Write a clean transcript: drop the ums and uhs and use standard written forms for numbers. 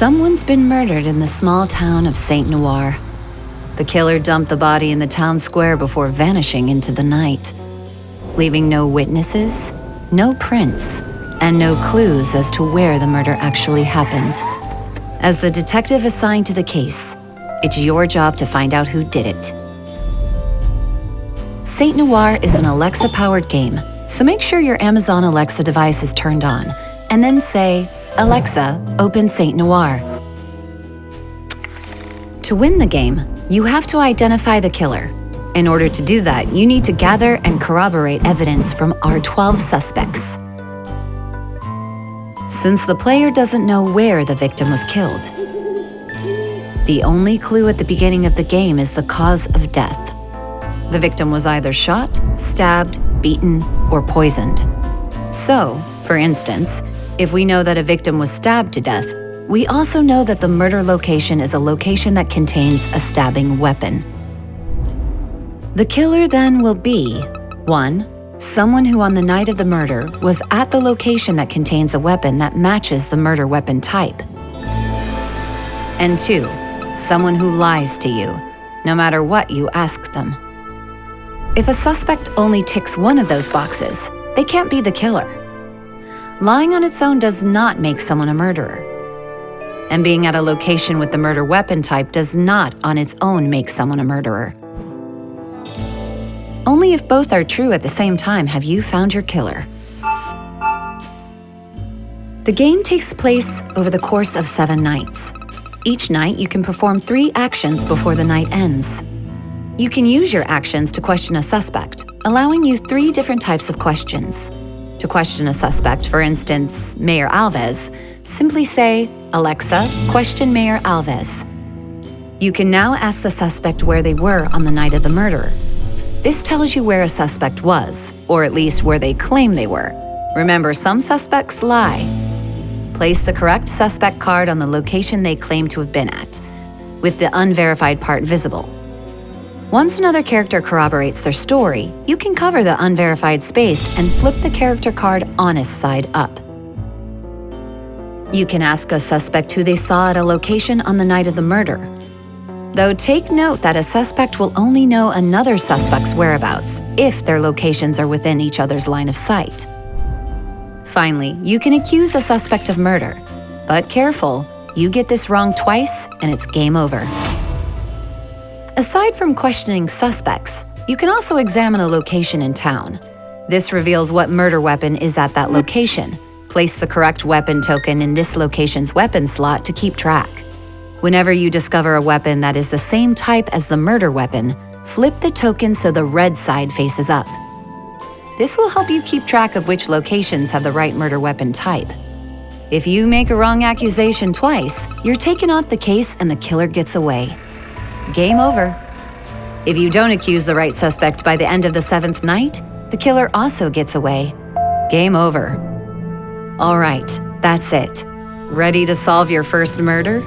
Someone's been murdered in the small town of Saint Noire. The killer dumped the body in the town square before vanishing into the night, leaving no witnesses, no prints, and no clues as to where the murder actually happened. As the detective assigned to the case, it's your job to find out who did it. Saint Noire is an Alexa-powered game, so make sure your Amazon Alexa device is turned on, and then say, "Alexa, open Saint Noire." To win the game, you have to identify the killer. In order to do that, you need to gather and corroborate evidence from our 12 suspects. Since the player doesn't know where the victim was killed, the only clue at the beginning of the game is the cause of death. The victim was either shot, stabbed, beaten, or poisoned. So, for instance, if we know that a victim was stabbed to death, we also know that the murder location is a location that contains a stabbing weapon. The killer then will be 1. Someone who on the night of the murder was at the location that contains a weapon that matches the murder weapon type. And 2. Someone who lies to you, no matter what you ask them. If a suspect only ticks one of those boxes, they can't be the killer. Lying on its own does not make someone a murderer. And being at a location with the murder weapon type does not on its own make someone a murderer. Only if both are true at the same time have you found your killer. The game takes place over the course of 7 nights. Each night you can perform 3 actions before the night ends. You can use your actions to question a suspect, allowing you 3 different types of questions. To question a suspect, for instance, Mayor Alves, simply say, "Alexa, question Mayor Alves." You can now ask the suspect where they were on the night of the murder. This tells you where a suspect was, or at least where they claim they were. Remember, some suspects lie. Place the correct suspect card on the location they claim to have been at, with the unverified part visible. Once another character corroborates their story, you can cover the unverified space and flip the character card honest side up. You can ask a suspect who they saw at a location on the night of the murder. Though take note that a suspect will only know another suspect's whereabouts if their locations are within each other's line of sight. Finally, you can accuse a suspect of murder. But careful, you get this wrong twice and it's game over. Aside from questioning suspects, you can also examine a location in town. This reveals what murder weapon is at that location. Place the correct weapon token in this location's weapon slot to keep track. Whenever you discover a weapon that is the same type as the murder weapon, flip the token so the red side faces up. This will help you keep track of which locations have the right murder weapon type. If you make a wrong accusation twice, you're taken off the case and the killer gets away. Game over. If you don't accuse the right suspect by the end of the 7th night, the killer also gets away. Game over. All right, that's it. Ready to solve your first murder?